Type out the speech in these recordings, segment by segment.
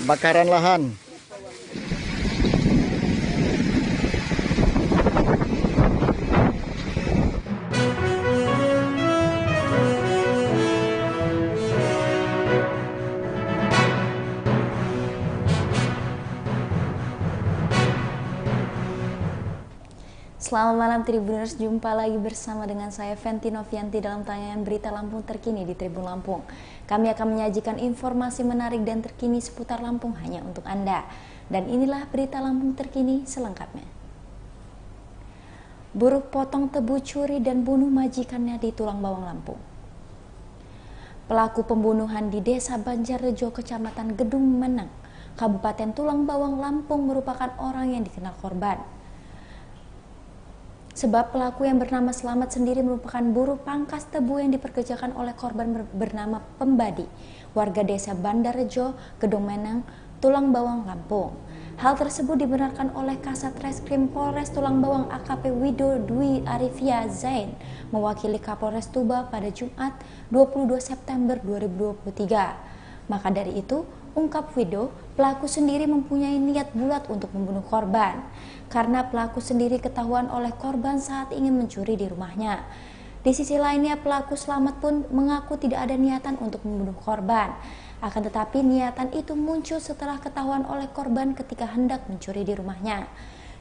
Kebakaran lahan. Selamat malam Tribuners, jumpa lagi bersama dengan saya Fenty Novianti dalam tayangan berita Lampung terkini di Tribun Lampung. Kami akan menyajikan informasi menarik dan terkini seputar Lampung hanya untuk Anda. Dan inilah berita Lampung terkini selengkapnya. Buruh potong tebu curi dan bunuh majikannya di Tulang Bawang Lampung. Pelaku pembunuhan di Desa Banjarrejo, Kecamatan Gedung Menang, Kabupaten Tulang Bawang Lampung merupakan orang yang dikenal korban. Sebab pelaku yang bernama Selamat sendiri merupakan buruh pangkas tebu yang diperkerjakan oleh korban bernama Pembadi, warga Desa Banjarrejo, Gedung Menang, Tulang Bawang Lampung. Hal tersebut dibenarkan oleh Kasat Reskrim Polres Tulang Bawang AKP Wido Dwi Arifia Zain mewakili Kapolres Tuba pada Jumat 22 September 2023. Maka dari itu, ungkap Wido, pelaku sendiri mempunyai niat bulat untuk membunuh korban karena pelaku sendiri ketahuan oleh korban saat ingin mencuri di rumahnya. Di sisi lainnya, pelaku Selamat pun mengaku tidak ada niatan untuk membunuh korban. Akan tetapi niatan itu muncul setelah ketahuan oleh korban ketika hendak mencuri di rumahnya.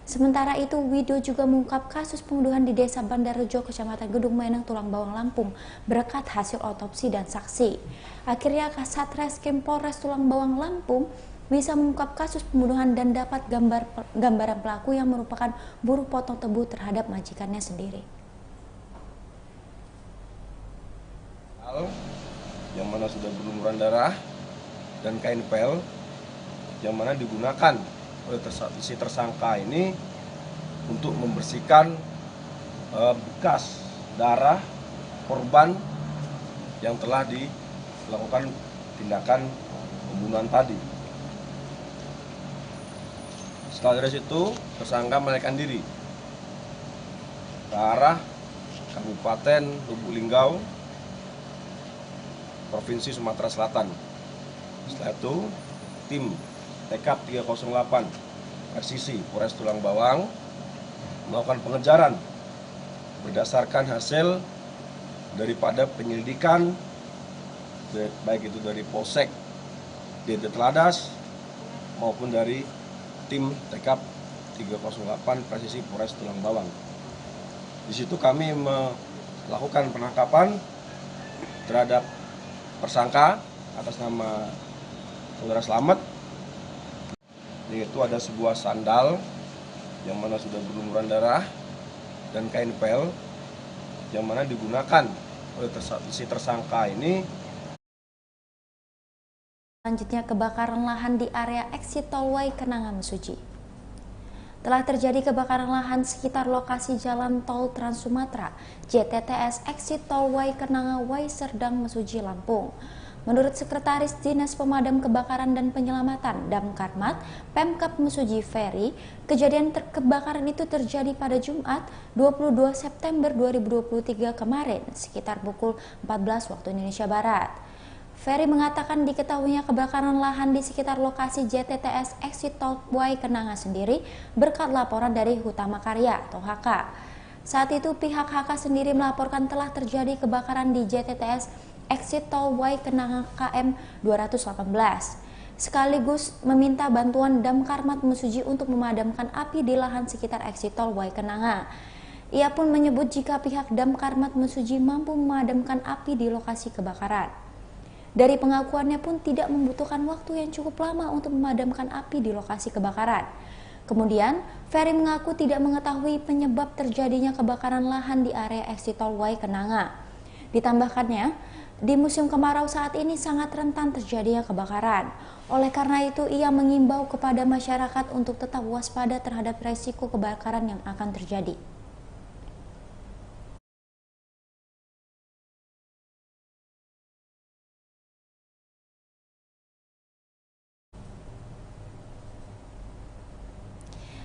Sementara itu, Wido juga mengungkap kasus pembunuhan di Desa Banjarrejo, Kecamatan Gedung Menang, Tulang Bawang Lampung berkat hasil otopsi dan saksi. Akhirnya Kasat Reskrim Polres Tulang Bawang Lampung bisa mengungkap kasus pembunuhan dan dapat gambaran pelaku yang merupakan buruh potong tebu terhadap majikannya sendiri. Yang mana sudah berlumuran darah dan kain pel yang mana digunakan oleh si tersangka ini untuk membersihkan bekas darah korban yang telah dilakukan tindakan pembunuhan tadi. Setelah dari situ, tersangka melarikan diri ke arah Kabupaten Lubuk Linggau, Provinsi Sumatera Selatan. Setelah itu, tim TKP 308 RCC Polres Tulang Bawang melakukan pengejaran berdasarkan hasil daripada penyelidikan baik itu dari Polsek Dede Teladas maupun dari tim TKP 308 Presisi Polres Tulang Bawang. Di situ kami melakukan penangkapan terhadap tersangka atas nama saudara Selamat. Yaitu ada sebuah sandal yang mana sudah berlumuran darah dan kain pel yang mana digunakan oleh si tersangka ini. Selanjutnya, kebakaran lahan di area exit tol Wai Kenanga Mesuji. Telah terjadi kebakaran lahan sekitar lokasi jalan tol Trans Sumatera JTTS exit tol Wai Kenanga Wai Serdang Mesuji Lampung. Menurut Sekretaris Dinas Pemadam Kebakaran dan Penyelamatan Damkarmat Pemkab Mesuji Ferry, kejadian kebakaran itu terjadi pada Jumat 22 September 2023 kemarin sekitar pukul 14 waktu Indonesia Barat. Ferry mengatakan diketahuinya kebakaran lahan di sekitar lokasi JTTS exit tol Wai Kenanga sendiri berkat laporan dari Hutama Karya atau HK. Saat itu pihak HK sendiri melaporkan telah terjadi kebakaran di JTTS exit tol Wai Kenanga KM 218. Sekaligus meminta bantuan Damkarmat Mesuji untuk memadamkan api di lahan sekitar exit tol Wai Kenanga. Ia pun menyebut jika pihak Damkarmat Mesuji mampu memadamkan api di lokasi kebakaran. Dari pengakuannya pun tidak membutuhkan waktu yang cukup lama untuk memadamkan api di lokasi kebakaran. Kemudian, Ferry mengaku tidak mengetahui penyebab terjadinya kebakaran lahan di area exit tol Wai Kenanga. Ditambahkannya, di musim kemarau saat ini sangat rentan terjadinya kebakaran. Oleh karena itu, ia mengimbau kepada masyarakat untuk tetap waspada terhadap resiko kebakaran yang akan terjadi.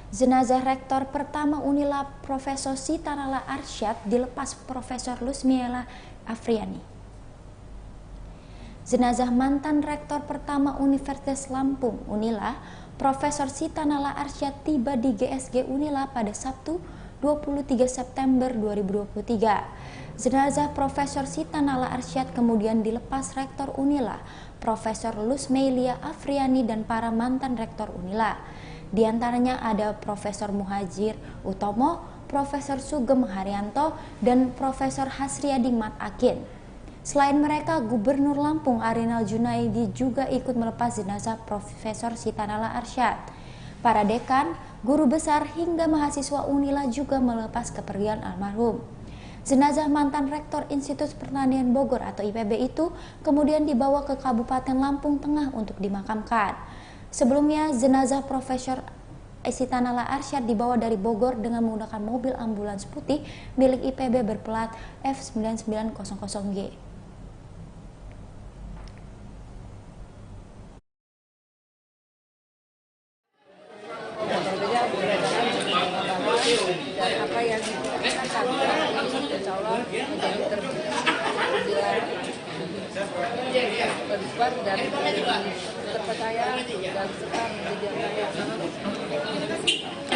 Jenazah Rektor pertama Unila Profesor Sitanala Arsyad dilepas Profesor Lusmiela Afriani. Jenazah mantan Rektor pertama Universitas Lampung, Unila, Profesor Sita Nala Arsyad tiba di GSG Unila pada Sabtu 23 September 2023. Jenazah Profesor Sita Nala Arsyad kemudian dilepas Rektor Unila, Profesor Lusmeilia Afriani dan para mantan Rektor Unila. Di antaranya ada Profesor Muhajir Utomo, Profesor Sugeng Haryanto, dan Profesor Hasriyadi Mat Akin. Selain mereka, Gubernur Lampung Arinal Junaidi juga ikut melepas jenazah Profesor Sita Nala Arsyad. Para dekan, guru besar hingga mahasiswa Unila juga melepas kepergian almarhum. Jenazah mantan Rektor Institut Pertanian Bogor atau IPB itu kemudian dibawa ke Kabupaten Lampung Tengah untuk dimakamkan. Sebelumnya, jenazah Profesor Sita Nala Arsyad dibawa dari Bogor dengan menggunakan mobil ambulans putih milik IPB berplat F9900G. Dan apa yang dikatakan insya Allah menjadi terbukti bila terlibat dan terpercaya dan sekarang menjadi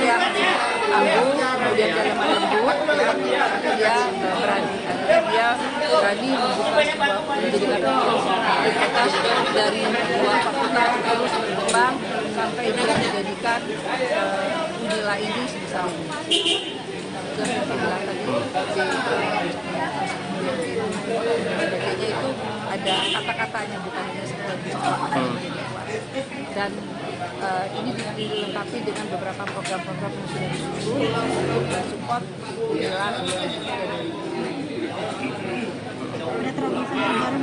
yang anggun, kemudian dalam lembut, dia berani membuka menjadikan aktivitas dari dua fakultas terus berkembang sampai dia menjadikan Unila ini sebesar ini. Yang bilang tadi sebagainya itu ada kata-katanya, bukan hanya sekedar dan ini dilengkapi dengan beberapa program-program yang sudah disusun untuk mensupport Unila. Ada terobosan terbaru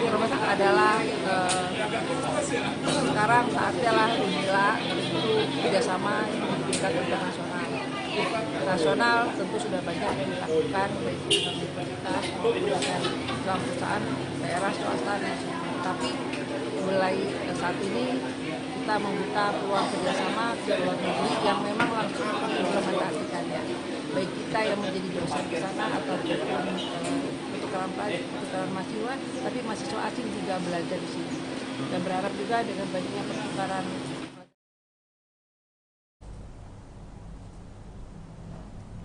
Terobosan adalah sekarang saatnya lah Unila itu kerjasama di tingkat internasional. Nasional tentu sudah banyak yang dilakukan baik di universitas maupun dengan perusahaan daerah swasta, tapi mulai saat ini kita membuka peluang kerjasama ke luar negeri yang memang langsung mengimplementasikannya, baik kita yang menjadi dosen di sana atau pertukaran mahasiswa, tapi mahasiswa asing juga belajar di sini, dan berharap juga dengan banyaknya pertukaran.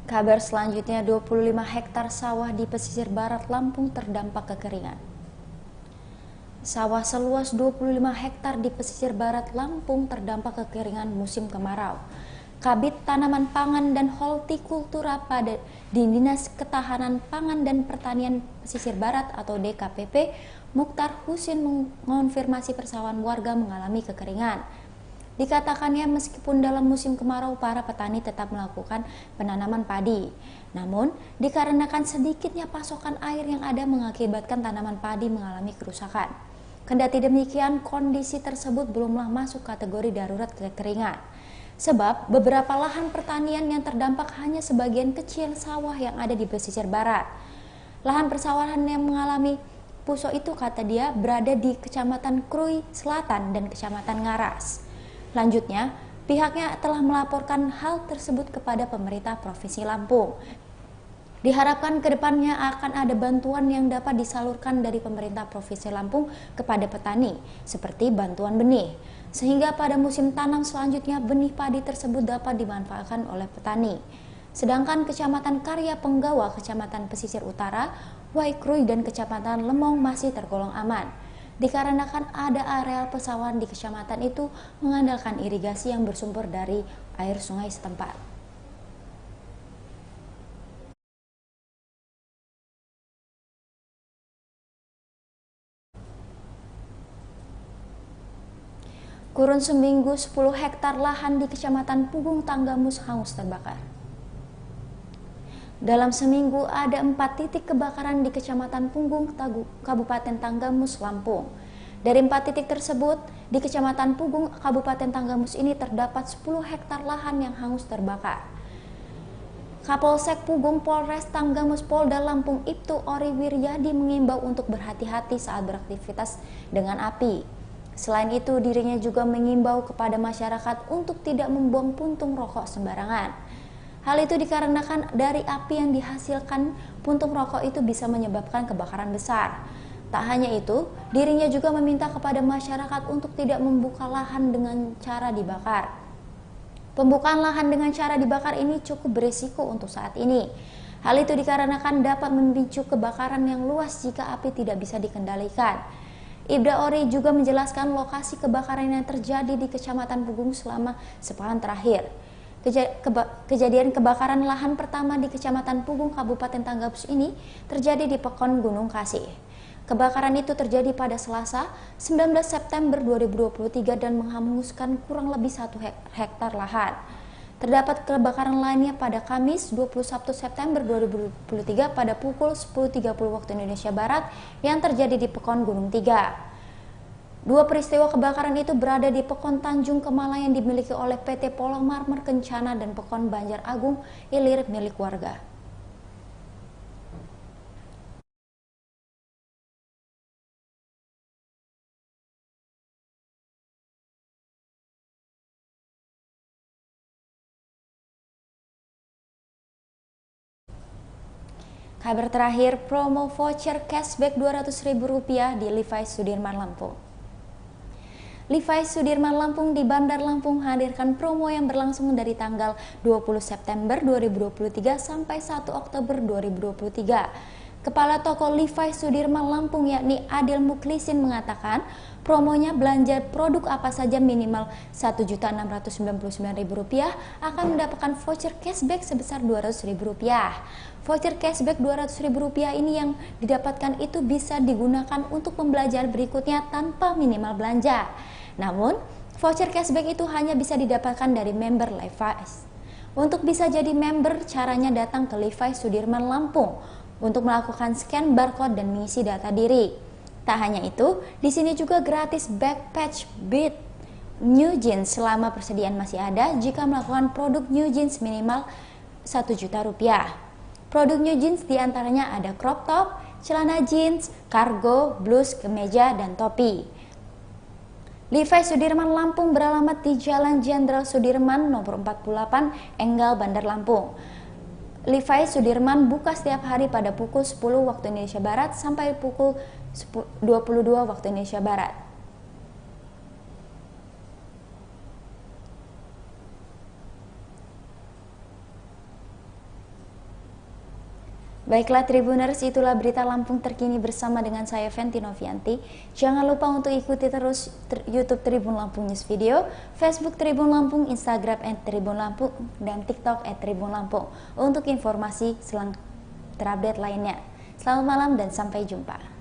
Kabar selanjutnya, 25 hektar sawah di pesisir barat Lampung terdampak kekeringan. Sawah seluas 25 hektar di pesisir barat Lampung terdampak kekeringan musim kemarau. Kabid Tanaman Pangan dan Hortikultura pada di Dinas Ketahanan Pangan dan Pertanian Pesisir Barat atau DKPP, Mukhtar Husin mengonfirmasi persawahan warga mengalami kekeringan. Dikatakannya meskipun dalam musim kemarau para petani tetap melakukan penanaman padi. Namun, dikarenakan sedikitnya pasokan air yang ada mengakibatkan tanaman padi mengalami kerusakan. Kendati demikian, kondisi tersebut belumlah masuk kategori darurat kekeringan. Sebab beberapa lahan pertanian yang terdampak hanya sebagian kecil sawah yang ada di pesisir barat. Lahan persawahan yang mengalami puso itu, kata dia, berada di Kecamatan Krui Selatan dan Kecamatan Ngaras. Lanjutnya, pihaknya telah melaporkan hal tersebut kepada pemerintah Provinsi Lampung. Diharapkan kedepannya akan ada bantuan yang dapat disalurkan dari pemerintah Provinsi Lampung kepada petani, seperti bantuan benih, sehingga pada musim tanam selanjutnya benih padi tersebut dapat dimanfaatkan oleh petani. Sedangkan Kecamatan Karya Penggawa, Kecamatan Pesisir Utara, Waikruy, dan Kecamatan Lemong masih tergolong aman. Dikarenakan ada areal pesawahan di kecamatan itu mengandalkan irigasi yang bersumber dari air sungai setempat. Kurun seminggu 10 hektar lahan di Kecamatan Pugung Tanggamus hangus terbakar. Dalam seminggu ada 4 titik kebakaran di Kecamatan Punggung, Kabupaten Tanggamus, Lampung. Dari 4 titik tersebut, di Kecamatan Punggung, Kabupaten Tanggamus ini terdapat 10 hektar lahan yang hangus terbakar. Kapolsek Pugung Polres Tanggamus Polda Lampung Ibtu Ori Wiryadi mengimbau untuk berhati-hati saat beraktivitas dengan api. Selain itu, dirinya juga mengimbau kepada masyarakat untuk tidak membuang puntung rokok sembarangan. Hal itu dikarenakan dari api yang dihasilkan puntung rokok itu bisa menyebabkan kebakaran besar. Tak hanya itu, dirinya juga meminta kepada masyarakat untuk tidak membuka lahan dengan cara dibakar. Pembukaan lahan dengan cara dibakar ini cukup berisiko untuk saat ini. Hal itu dikarenakan dapat memicu kebakaran yang luas jika api tidak bisa dikendalikan. Ibda Ori juga menjelaskan lokasi kebakaran yang terjadi di Kecamatan Pugung selama sepekan terakhir. Kejadian kebakaran lahan pertama di Kecamatan Pugung, Kabupaten Tanggamus ini terjadi di Pekon Gunung Kasih. Kebakaran itu terjadi pada Selasa, 19 September 2023 dan menghanguskan kurang lebih 1 hektar lahan. Terdapat kebakaran lainnya pada Kamis 21 September 2023 pada pukul 10.30 waktu Indonesia Barat yang terjadi di Pekon Gunung Tiga. Dua peristiwa kebakaran itu berada di Pekon Tanjung Kemala yang dimiliki oleh PT Polang Marmer Kencana dan Pekon Banjar Agung Ilir milik warga. Kabar terakhir, promo voucher cashback Rp200.000 di Levi's Sudirman Lampung. Levi's Sudirman Lampung di Bandar Lampung hadirkan promo yang berlangsung dari tanggal 20 September 2023 sampai 1 Oktober 2023. Kepala toko Levi's Sudirman Lampung yakni Adil Muklisin mengatakan promonya belanja produk apa saja minimal Rp1.699.000 akan mendapatkan voucher cashback sebesar Rp200.000. Voucher cashback Rp200.000 ini yang didapatkan itu bisa digunakan untuk pembelajaran berikutnya tanpa minimal belanja. Namun, voucher cashback itu hanya bisa didapatkan dari member Levi's. Untuk bisa jadi member, caranya datang ke Levi's Sudirman Lampung untuk melakukan scan barcode dan mengisi data diri. Tak hanya itu, di sini juga gratis backpatch beat New Jeans selama persediaan masih ada jika melakukan produk New Jeans minimal Rp1 juta. Produk New Jeans diantaranya ada crop top, celana jeans, kargo, blus, kemeja, dan topi. Levi's Sudirman Lampung beralamat di Jalan Jenderal Sudirman nomor 48, Enggal, Bandar Lampung. Levi's Sudirman buka setiap hari pada pukul 10 waktu Indonesia Barat sampai pukul 22 waktu Indonesia Barat. Baiklah Tribuners, itulah berita Lampung terkini bersama dengan saya Fenty Novianti. Jangan lupa untuk ikuti terus YouTube Tribun Lampung News Video, Facebook Tribun Lampung, Instagram @Tribun Lampung, dan TikTok @Tribun Lampung untuk informasi terupdate lainnya. Selamat malam dan sampai jumpa.